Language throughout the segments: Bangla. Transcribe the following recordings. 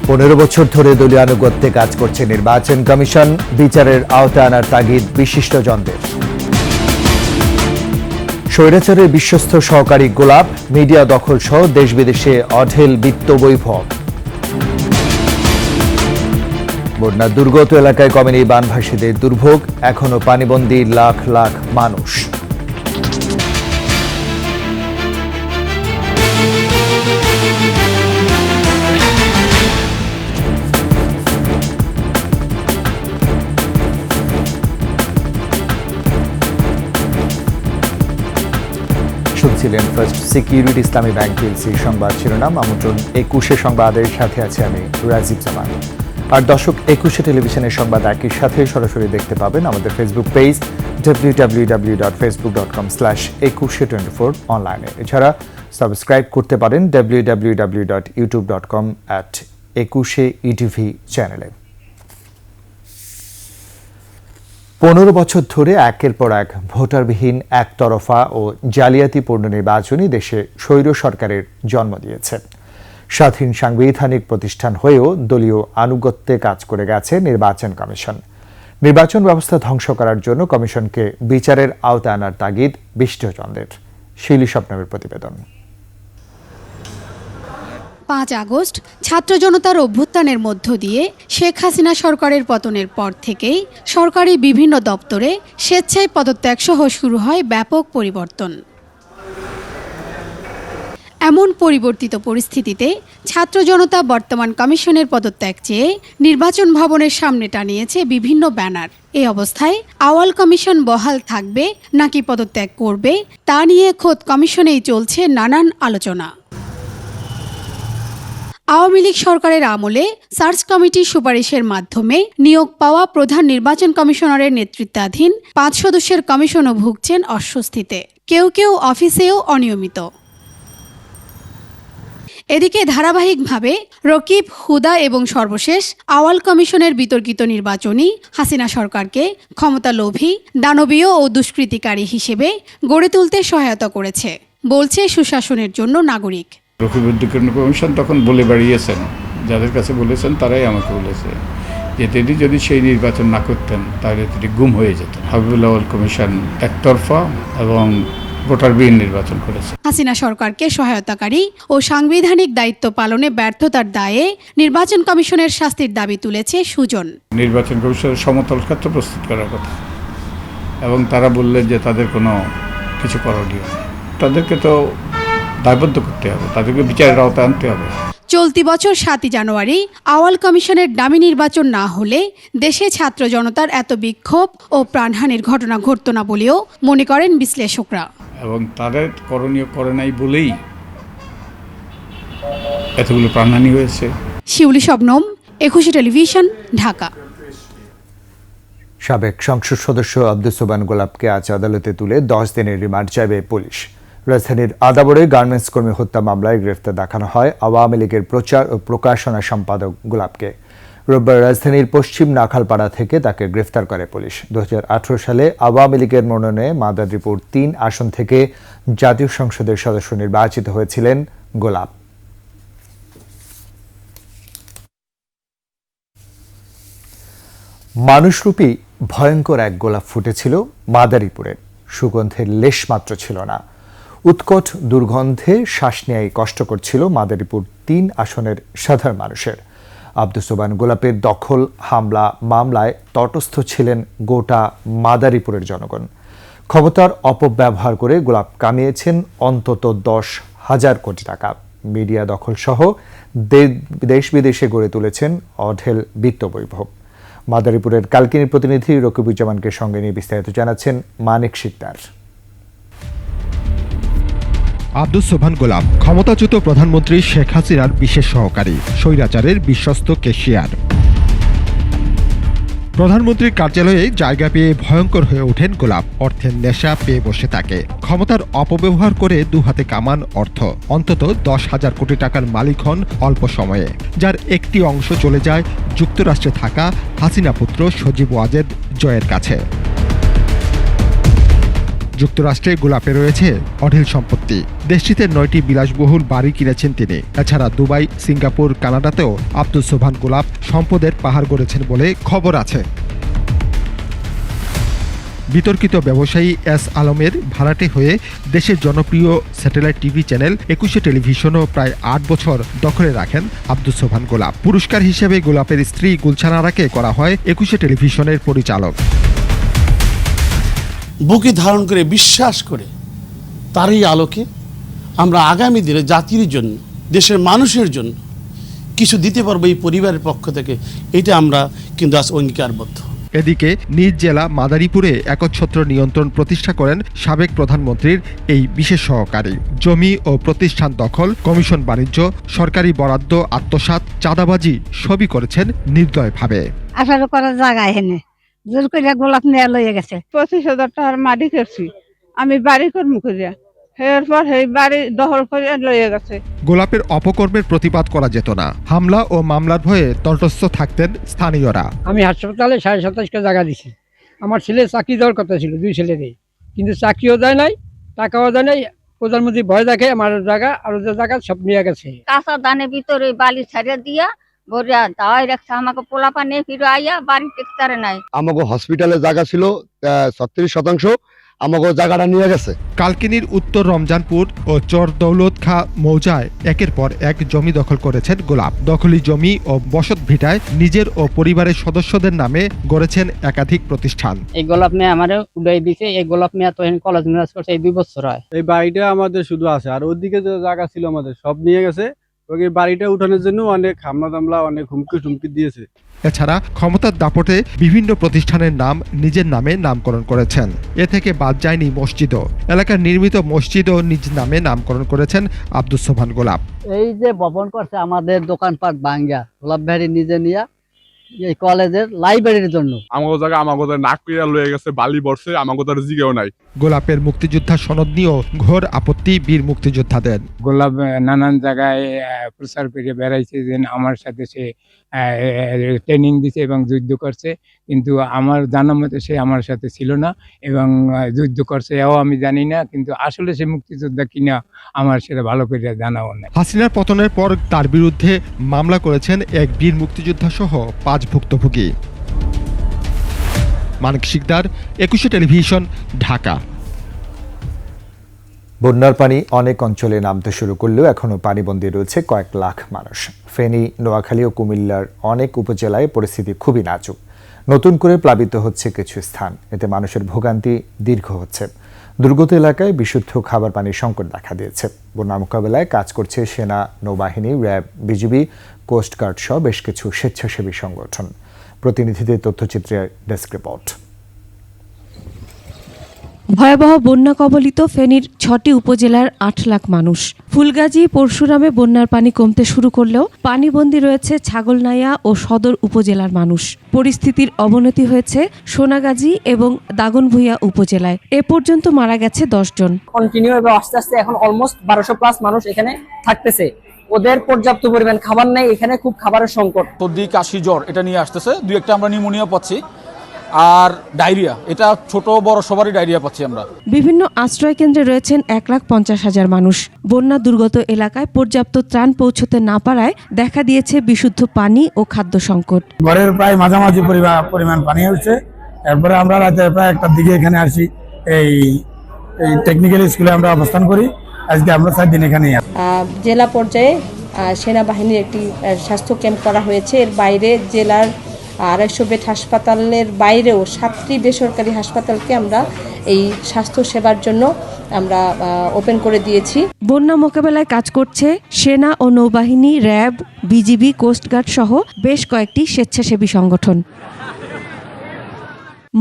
15 বছর ধরে দলীয় আনুগত্যে কাজ করছে নির্বাচন কমিশন, বিচারের আওতায় আনার তাগিদ বিশিষ্টজনদের। স্বৈরাচারের বিশ্বস্ত সহকারী গোলাপ, মিডিয়া দখল সহ দেশ বিদেশে অঢেল বিত্ত বৈভব। বন্যা দুর্গত এলাকায় কমেনি বানভাসীদের দুর্ভোগ, এখনো পানিবন্দী লাখ লাখ মানুষ। শুনছিলেন ফার্স্ট সিকিউরিটি ইসলামী ব্যাংক পিএলসি সংবাদ শিরোনাম। আমন্ত্রণ 21 সংবাদের সাথে আছে আমি রাজীব জামান। আর দর্শক, 21 টেলিভিশনের সংবাদ একই সাথে সরাসরি দেখতে পাবেন আমাদের ফেসবুক পেজ www.facebook.com/2124 অনলাইনে। এছাড়া সাবস্ক্রাইব করতে পারেন www.youtube.com/21etv চ্যানেলে। 15 বছর ধরে একের পর এক ভোটারবিহীন, একতরফা ও জালিয়াতিপূর্ণ নির্বাচনই দেশে স্বৈর সরকারের জন্ম দিয়েছে। স্বাধীন সাংবিধানিক প্রতিষ্ঠান হয়েও দলীয় আনুগত্যে কাজ করে গেছে নির্বাচন কমিশন। নির্বাচন ব্যবস্থা ধ্বংস করার জন্য কমিশনকে বিচারের আওতায় আনার তাগিদ বিশিষ্টজনদের। শিলি স্বপ্নের প্রতিবেদন। 5 আগস্ট ছাত্র জনতার অভ্যুত্থানের মধ্য দিয়ে শেখ হাসিনা সরকারের পতনের পর থেকেই সরকারি বিভিন্ন দপ্তরে স্বেচ্ছায় পদত্যাগ সহ শুরু হয় ব্যাপক পরিবর্তন। এমন পরিবর্তিত পরিস্থিতিতে ছাত্র জনতা বর্তমান কমিশনের পদত্যাগ চেয়ে নির্বাচন ভবনের সামনে টানিয়েছে বিভিন্ন ব্যানার। এই অবস্থায় আওয়াল কমিশন বহাল থাকবে নাকি পদত্যাগ করবে তা নিয়ে খোদ কমিশনেই চলছে নানান আলোচনা। আওয়ামী লীগ সরকারের আমলে সার্চ কমিটির সুপারিশের মাধ্যমে নিয়োগ পাওয়া প্রধান নির্বাচন কমিশনারের নেতৃত্বাধীন 5 সদস্যের কমিশনও ভুগছেন অস্বস্তিতে। কেউ কেউ অফিসেও অনিয়মিত। এদিকে ধারাবাহিকভাবে রকিব, হুদা এবং সর্বশেষ আওয়াল কমিশনের বিতর্কিত নির্বাচনই হাসিনা সরকারকে ক্ষমতালোভী, দানবীয় ও দুষ্কৃতিকারী হিসেবে গড়ে তুলতে সহায়তা করেছে, বলছে সুশাসনের জন্য নাগরিক। রকিবউদ্দিন কমিশন তখন বলে বেরিয়েছেন, যাদের কাছে বলেছেন তারাই আমাকে বলেছে যে তিনি যদি সেই নির্বাচন না করতেন তাহলে তিনি গুম হয়ে যেতেন। হাবিবুল আওয়াল কমিশন একতরফা এবং ভোটারবিহীন নির্বাচন করেছে। হাসিনা সরকারকে সহায়তাকারী ও সাংবিধানিক দায়িত্ব পালনে ব্যর্থতার দায়ে নির্বাচন কমিশনের শাস্তির দাবি তুলেছে সুজন। নির্বাচন কমিশনের সমতল ক্ষেত্র প্রস্তুত করার কথা, এবং তারা বললেন যে তাদের কোনো কিছু করণীয় নেই। তাদেরকে তো দায়বদ্ধ করতে হবে, তাদেরকে বিচারের আওতায় আনতে হবে। চলতি বছর 7 জানুয়ারি আওয়াল কমিশনের ডামি নির্বাচন না হলে দেশে ছাত্র জনতার এত বিক্ষোভ ও প্রাণহানির ঘটনা ঘটত না বলেও মনে করেন বিশ্লেষকরা। এবং তাদের করণীয় করে নাই বলেই এতগুলো প্রাণহানি হয়েছে। শিউলি শবনম, 21 টেলিভিশন, ঢাকা। সাবেক সংসদ সদস্য আব্দুস সোবহান গোলাপকে আজ আদালতে তুলে 10 দিনের রিমান্ড চাইবে পুলিশ। রাজধানীর আদাবরে গার্মেন্টস কর্মী হত্যা মামলায় গ্রেফতার দেখানো হয় আওয়ামী লীগের প্রচার ও প্রকাশনা সম্পাদক গোলাপকে। রোববার রাজধানীর পশ্চিম নাখালপাড়া থেকে তাকে গ্রেফতার করে পুলিশ। 2018 সালে আওয়ামী লীগের মনোনয়নে মাদারীপুর 3 আসন থেকে জাতীয় সংসদের সদস্য নির্বাচিত হয়েছিলেন গোলাপ। মানুষরূপী ভয়ঙ্কর এক গোলাপ ফুটেছিল মাদারীপুরে। সুগন্ধের লেশ মাত্র ছিল না। উৎকট দুর্গন্ধে শ্বাস নেয়াই কষ্টকর ছিল মাদারীপুর 3 আসনের সাধারণ মানুষের। আব্দুস সোবহান গোলাপের দখল, হামলা মামলায় তটস্থ ছিলেন গোটা মাদারীপুরের জনগণ। ক্ষমতার অপব্যবহার করে গোলাপ কামিয়েছেন অন্তত 10,000 কোটি টাকা। মিডিয়া দখল সহ দেশ বিদেশে গড়ে তুলেছেন অঢেল বিত্ত বৈভব। মাদারীপুরের কালকিনির প্রতিনিধি রকিবুজ্জামানকে সঙ্গে নিয়ে বিস্তারিত জানাচ্ছেন মানিক শিকদার। আব্দুস সোবহান গোলাপ ক্ষমতাচ্যুত প্রধানমন্ত্রী শেখ হাসিনার বিশেষ সহকারী, স্বৈরাচারের বিশ্বস্ত কেশিয়ার। প্রধানমন্ত্রীর কার্যালয়ে জায়গা পেয়ে ভয়ঙ্কর হয়ে ওঠেন গোলাপ। অর্থের নেশা পেয়ে বসে থাকে। ক্ষমতার অপব্যবহার করে 2 হাতে কামান অর্থ। অন্তত 10,000 কোটি টাকার মালিক হন অল্প সময়ে, যার একটি অংশ চলে যায় যুক্তরাষ্ট্রে থাকা হাসিনা পুত্র সজীব ওয়াজেদ জয়ের কাছে। যুক্তরাষ্ট্রে গোলাপে রয়েছে অঢেল সম্পত্তি। দেশটিতে 9টি বিলাসবহুল বাড়ি কিনেছেন তিনি। এছাড়া দুবাই, সিঙ্গাপুর, কানাডাতেও আব্দুস সোবহান গোলাপ সম্পদের পাহাড় গড়েছেন বলে খবর আছে। বিতর্কিত ব্যবসায়ী এস আলমের ভাড়াটে হয়ে দেশের জনপ্রিয় স্যাটেলাইট টিভি চ্যানেল 21 টেলিভিশনও প্রায় 8 বছর দখলে রাখেন আব্দুস সোবহান গোলাপ। পুরস্কার হিসেবে গোলাপের স্ত্রী গুলশান আরাকে করা হয় 21 টেলিভিশনের পরিচালক। বুকে ধারণ করে বিশ্বাস করে তারই আলোকে আমরা আগামী দিনে জাতির জন্য, দেশের মানুষের জন্য কিছু দিতে পারবো এই পরিবারের পক্ষ থেকে, এটা আমরা কিন্তু আজ অঙ্গীকারবদ্ধ। এদিকে নিজ জেলা মাদারীপুরে একচ্ছত্র নিয়ন্ত্রণ প্রতিষ্ঠা করেন সাবেক প্রধানমন্ত্রীর এই বিশেষ সহকারী। জমি ও প্রতিষ্ঠান দখল, কমিশন বাণিজ্য, সরকারি বরাদ্দ আত্মসাৎ, চাঁদাবাজি সবই করেছেন নির্দয়ভাবে। আঠারো করার জায়গায় হেনে জোর করে গোলাপ নিয়ে লইয়ে গেছে। 25,000 টাকার মাটি করছি, আমি বাড়ি করবো করিয়া, এরপর এই বাড়ি দখল করে লইয়ে গেছে। গোলাপের অপকর্মের প্রতিবাদ করা যেত না, হামলা ও মামলার ভয়ে তটস্থ থাকতেন স্থানীয়রা। আমি হাসপাতালে 27.5 জায়গা দিছি। আমার ছেলে চাকরি দেওয়ার কথা ছিল, 2 ছেলেরই, কিন্তু চাকরিও দেয় নাই, টাকাও দেয় নাই। প্রধানমন্ত্রী ভয় দেখে আমার জায়গা আরো যে জায়গা সব নিয়ে গেছে। কাঁচা ধানের ভিতরে বালি ছাড়িয়ে দিয়া বরিয়া দাওয়াই রাখছে, আমাকে পোলাপা নিয়ে ফিরে আইয়া বাড়ি টেকতারে নাই। আমাকে হসপিটালে জায়গা ছিল 36%, আমাকে জায়গাটা নিয়ে গেছে। কালকিনির উত্তর রমজানপুর ও চর দৌলত খা মৌজায় একের পর এক জমি দখল করেছেন গোলাপ। দখলি জমি ও বসত ভিটায় নিজের ও পরিবারের সদস্যদের নামে গড়েছেন একাধিক প্রতিষ্ঠান। এই গোলাপ মেয়ে আমারে উড়াই দিছে। এই গোলাপ মেয়ে তো কলেজ মিরাজ করছে, এই 2 বছর হয়। এই বাড়িটা আমাদের শুধু আছে, আর ওইদিকে যে জায়গা ছিল আমাদের সব নিয়ে গেছে। ওই বাড়িটা উঠানোর জন্য অনেক হামলা দামলা, অনেক হুমকি টুমকি দিয়েছে। এছাড়া ক্ষমতার দাপটে বিভিন্ন প্রতিষ্ঠানের নাম নিজের নামে নামকরণ করেছেন। এ থেকে বাদ যায়নি মসজিদও। এলাকার নির্মিত মসজিদও নিজ নামে নামকরণ করেছেন আব্দুস সোবহান গোলাপ। এই যে ভবন করছে আমাদের দোকানপাট ভাঙ্গা, গোলাপ ভাইয়ের নিজে নিয়া এই কলেজের লাইব্রেরির জন্য। আমাগো জায়গা আমাগো নাক কইরা লয়ে গেছে, বালি বর্ষে, আমাগো তার জিগেও নাই। গোলাপের মুক্তিযোদ্ধা সনদ নিয়েও ঘোর আপত্তি বীর মুক্তিযোদ্ধাদের। গোলাপ নানান জায়গায় প্রচার করে বেড়াইছে যে আমার সাথে সে ট্রেনিং দিছে এবং যুদ্ধ করছে, কিন্তু আমার জানা মতে সে আমার সাথে ছিল না এবং যুদ্ধ করছে এও আমি জানি না, কিন্তু আসলে সে মুক্তিযোদ্ধা কিনা আমার সেটা ভালো করে জানাও না। হাসিনার পতনের পর তার বিরুদ্ধে মামলা করেছেন এক বীর মুক্তিযোদ্ধা সহ 5 ভুক্তভোগী। মানিক শিকদার, 21 টেলিভিশন, ঢাকা। বন্যার পানি অনেক অঞ্চলে নামতে শুরু করলেও এখনও পানিবন্দী রয়েছে কয়েক লাখ মানুষ। ফেনী, নোয়াখালী ও কুমিল্লার অনেক উপজেলায় পরিস্থিতি খুবই নাজুক। নতুন করে প্লাবিত হচ্ছে কিছু স্থান, এতে মানুষের ভোগান্তি দীর্ঘ হচ্ছে। দুর্গত এলাকায় বিশুদ্ধ খাবার পানির সংকট দেখা দিয়েছে। বন্যা মোকাবেলায় কাজ করছে সেনা, নৌবাহিনী, র্যাব, বিজিবি, কোস্টগার্ড সহ বেশ কিছু স্বেচ্ছাসেবী সংগঠন। প্রতিনিধিদের তথ্যচিত্রে ডেস্ক রিপোর্ট। ভয়াবহ বন্যা কবলিত ফেনীর 6টি উপজেলার 8 লাখ মানুষ। ফুলগাজী, পরশুরামে বন্যার পানি কমতে শুরু করলেও পানিবন্দী রয়েছে ছাগলনাইয়া ও সদর উপজেলার মানুষ। পরিস্থিতির অবনতি হয়েছে সোনাগাজী এবং দাগনভূঞা উপজেলায়। এ পর্যন্ত মারা গেছে 10 জন। কন্টিনিউ এবং আস্তে আস্তে এখন অলমোস্ট 1200+ মানুষ এখানে থাকতেছে। ওদের পর্যাপ্ত পরিমাণ খাবার নেই, এখানে খুব খাবারের সংকট। সর্দি, কাশি, জ্বর এটা নিয়ে আসতেছে। 2-1টা আমরা নিউমোনিয়া পাচ্ছি, আর ডায়রিয়া, এটা ছোট বড় সবারই ডায়রিয়া পাচ্ছি আমরা। বিভিন্ন আশ্রয় কেন্দ্রে রয়েছেন 1,50,000 মানুষ। বন্যা দুর্গত এলাকায় পর্যাপ্ত ত্রাণ পৌঁছতে না পারায় দেখা দিয়েছে বিশুদ্ধ পানি ও খাদ্য সংকট। ঘরের প্রায় মাঝামাঝি পরিমাণ পানি হচ্ছে। এরপরে আমরা রাতে প্রায় 1টার দিকে এখানে আসি। এই টেকনিক্যাল স্কুলে আমরা অবস্থান করি। আজকে আমরা 4 দিন এখানে। জেলা পর্যায়ে সেনাবাহিনীর একটি স্বাস্থ্য ক্যাম্প করা হয়েছে। এর বাইরে জেলার 250 বেড হাসপাতালের বাইরেও 7টি বেসরকারি হাসপাতালকে আমরা এই স্বাস্থ্য সেবার জন্য আমরা ওপেন করে দিয়েছি। বন্যা মোকাবেলায় কাজ করছে সেনা ও নৌবাহিনী, র্যাব, বিজিবি, কোস্টগার্ড সহ বেশ কয়েকটি স্বেচ্ছাসেবী সংগঠন।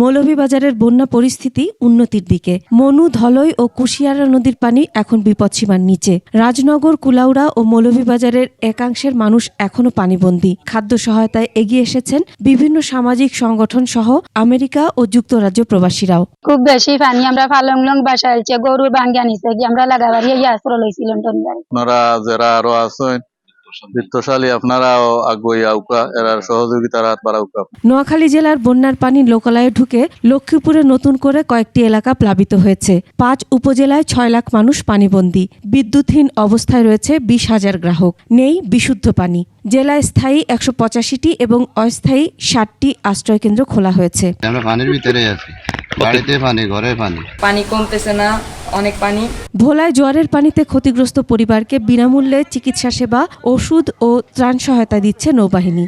মৌলভীবাজারের বন্যা পরিস্থিতি উন্নতির দিকে। মনু, ধলই ও কুশিয়ারা নদীর পানি এখন বিপদসীমার নিচে। রাজনগর, কুলাউড়া ও মৌলভীবাজারের একাংশের মানুষ এখনো পানিবন্দী। খাদ্য সহায়তায় এগিয়ে এসেছেন বিভিন্ন সামাজিক সংগঠন সহ আমেরিকা ও যুক্তরাজ্য প্রবাসীরাও। খুব বেশি পানি, আমরা ফালং লং বাসায় গরুর ভাঙ্গা নিচে গিয়ে আমরা লাগাবাড়ি আশ্রয় লইছিলাম। আপনারা যারা আরো আছেন বিত্তশালী আপনারাও আগুই আউকা এর সহযোগিতার হাত বাড়াউকা। নোয়াখালী জেলার বন্যার পানি লোকালয়ে ঢুকে লক্ষ্মীপুরে নতুন করে কয়েকটি এলাকা প্লাবিত হয়েছে। 5 উপজেলায় 6 লাখ মানুষ পানিবন্দী। বিদ্যুৎহীন অবস্থায় রয়েছে 20,000 গ্রাহক। নেই বিশুদ্ধ পানি। জেলায় স্থায়ী 185টি এবং অস্থায়ী 60টি আশ্রয়কেন্দ্র খোলা হয়েছে। আমরা পানির ভিতরে আছি, বাড়িতে পানি, ঘরে পানি, পানি কমতেছে না, অনেক পানি। ভোলায় জোয়ারের পানিতে ক্ষতিগ্রস্ত পরিবারকে বিনামূল্যে চিকিৎসা সেবা, ওষুধ ও ত্রাণ সহায়তা দিচ্ছে নৌবাহিনী।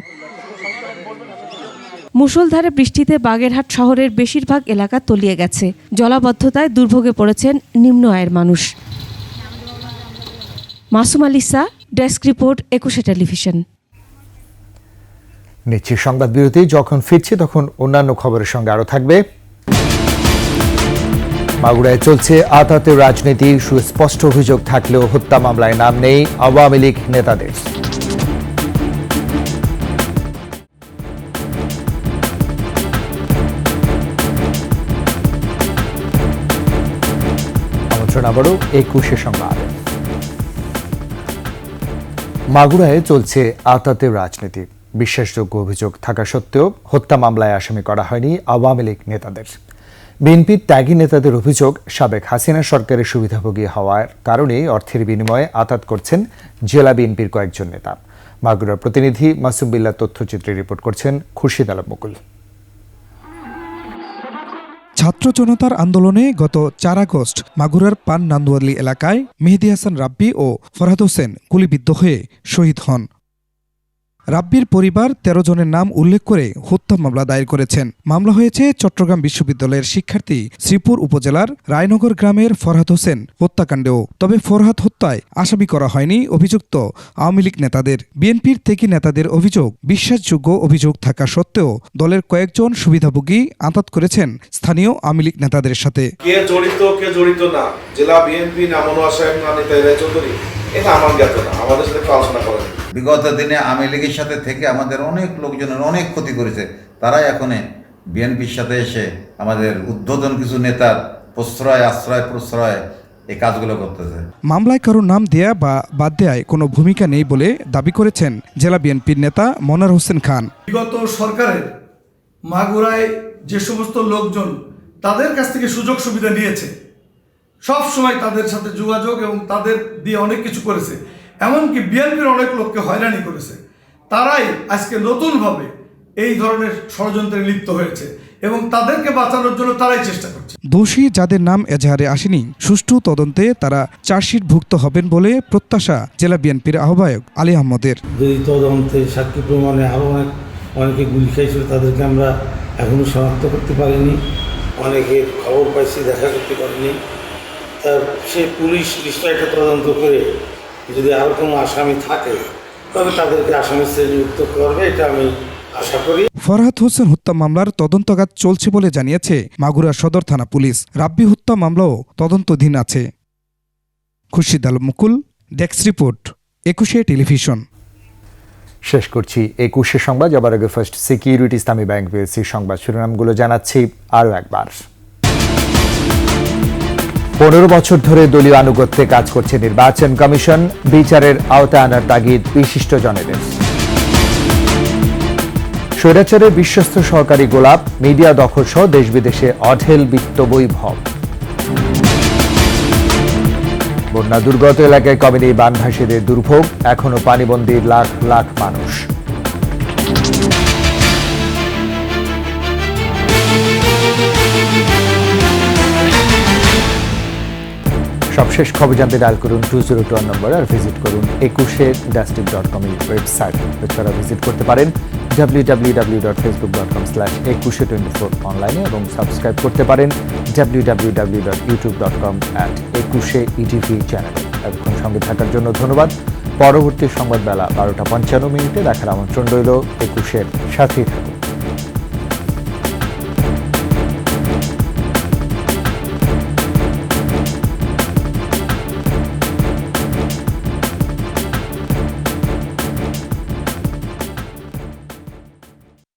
মুষলধারে বৃষ্টিতে বাগেরহাট শহরের বেশিরভাগ এলাকা তলিয়ে গেছে। জলাবদ্ধতায় দুর্ভোগে পড়েছেন নিম্ন আয়ের মানুষ। Masum আলিসা, desk report, 21 television. নিচ্ছি সংবাদ বিরতি। যখন ফিরছি তখন অন্যান্য খবরের সঙ্গে আরো থাকবে। মাগুরায় চলছে আতাতের রাজনীতি। সুস্পষ্ট অভিযোগ থাকলেও হত্যা মামলায় নাম নেই আওয়ামী লীগ নেতাদের। আমন্ত্রণ আবারও 21 সংবাদ। মাগুরায় চলছে আতাতের রাজনীতি। বিশ্বাসযোগ্য অভিযোগ থাকা সত্ত্বেও হত্যা মামলায় আসামি করা হয়নি আওয়ামী লীগ নেতাদের। বিএনপির ত্যাগী নেতাদের অভিযোগ, সাবেক হাসিনা সরকারের সুবিধাভোগী হওয়ার কারণে অর্থের বিনিময়ে আতাত করছেন জেলা বিএনপির কয়েকজন নেতা। মাগুরার প্রতিনিধি মাসুম বিল্লাহ তথ্যচিত্রে রিপোর্ট করছেন খুরশিদ আলম মুকুল। ছাত্র জনতার আন্দোলনে গত 4 আগস্ট মাগুরার পান নান্দুয়ালি এলাকায় মেহেদী হাসান রাব্বি ও ফরহাদ হোসেন গুলিবিদ্ধ হয়ে শহীদ হন। রাব্বির পরিবার 13 জনের নাম উল্লেখ করে হত্যা মামলা দায়ের করেছেন। মামলা হয়েছে চট্টগ্রাম বিশ্ববিদ্যালয়ের শিক্ষার্থী শ্রীপুর উপজেলার রায়নগর গ্রামের ফরহাদ হোসেন হত্যাকাণ্ডেও। তবে ফরহাদ হত্যায় আসামি করা হয়নি অভিযুক্ত আওয়ামী লীগ নেতাদের। বিএনপির থেকে নেতাদের অভিযোগ, বিশ্বাসযোগ্য অভিযোগ থাকা সত্ত্বেও দলের কয়েকজন সুবিধাভোগী আঁতাত করেছেন স্থানীয় আওয়ামী লীগ নেতাদের সাথে। কে জড়িত না, জেলা বিএনপি না মনোয়ার সাহেব না নেতা চৌধুরী, এটা আমার জ্ঞাত না, আমাদের সাথে আলোচনা করেন। বিগত দিনে আওয়ামী লীগের সাথে থেকে আমাদের অনেক লোকজনের অনেক ক্ষতি করেছে। তারাই এখন বিএনপির সাথে এসে আমাদের উদ্বোধন কিছু নেতার প্রশ্রয় এই কাজগুলো করতেছে। মামলায় কারো নাম দেয়া বা বাদ দেয়ায় কোনো ভূমিকা নেই বলে দাবি করেছেন জেলা বিএনপির নেতা মনোয়ার হোসেন খান। বিগত সরকারের মাগুরায় যে সমস্ত লোকজন তাদের কাছ থেকে সুযোগ সুবিধা নিয়েছে, সব সময় তাদের সাথে যোগাযোগ এবং তাদের দিয়ে অনেক কিছু করেছে, এমনকি বিএনপির অনেক লোককে হয়রানি করেছে, তারাই আজকে নতুনভাবে এই ধরনের ষড়যন্ত্রে লিপ্ত হয়েছে এবং তাদেরকে বাঁচানোর জন্য তারাই চেষ্টা করছে। দোষী যাদের নাম এজাহারে আসেনি, সুষ্ঠু তদন্তে তারা চার্জশিটভুক্ত হবেন বলে প্রত্যাশা জেলা বিএনপির আহ্বায়ক আলী আহমদের। যদি তদন্তে সাক্ষী প্রমাণে আরও অনেকে গুলি খাইছিল, তাদেরকে আমরা এখনো শনাক্ত করতে পারিনি। অনেকের খবর পাইছি, দেখা করতে পারিনি। তার সে পুলিশ বিষয়টা তদন্ত করে যদি আরও কোনো আসামি থাকে তবে তাদেরকে আসামির শ্রেণীভুক্ত করবে, এটা আমি আশা করি। ফরহাদ হোসেন হত্যা মামলার তদন্তকাজ চলছে বলে জানিয়েছে মাগুরা সদর থানা পুলিশ। রাব্বি হত্যা মামলাও তদন্তাধীন আছে। খুরশিদ আলম মুকুল, ডেস্ক রিপোর্ট, 21 টেলিভিশন। শেষ করছি 21 সংবাদ। যাবার আগে ফার্স্ট সিকিউরিটি ইসলামী ব্যাংক পিএলসি সংবাদ শিরোনামগুলো জানাচ্ছি আরও একবার। 15 বছর ধরে দলীয় আনুগত্যে কাজ করছে নির্বাচন কমিশন, বিচারের আওতায় আনার তাগিদ বিশিষ্টজনেদের। স্বৈরাচারের বিশ্বস্ত সহকারী গোলাপ, মিডিয়া দখল সহ দেশ বিদেশে অঢেল বিত্ত বৈভব। বন্যা দুর্গত এলাকায় কমেনি বানভাসীদের দুর্ভোগ, এখনো পানিবন্দী লাখ লাখ মানুষ। সবশেষ খবর জানতে ডায়াল করুন 202 নম্বর আর ভিজিট করুন 21-district.com ওয়েবসাইট। এছাড়া ভিজিট করতে পারেন www.facebook.com/2124 অনলাইনে এবং সাবস্ক্রাইব করতে পারেন www.youtube.com/21ETV চ্যানেলে। এতক্ষণ সঙ্গে থাকার জন্য ধন্যবাদ। পরবর্তী সংবাদ বেলা 12টা 55 মিনিটে দেখার আমন্ত্রণ রইল। 21-এর সাথেই থাকুন।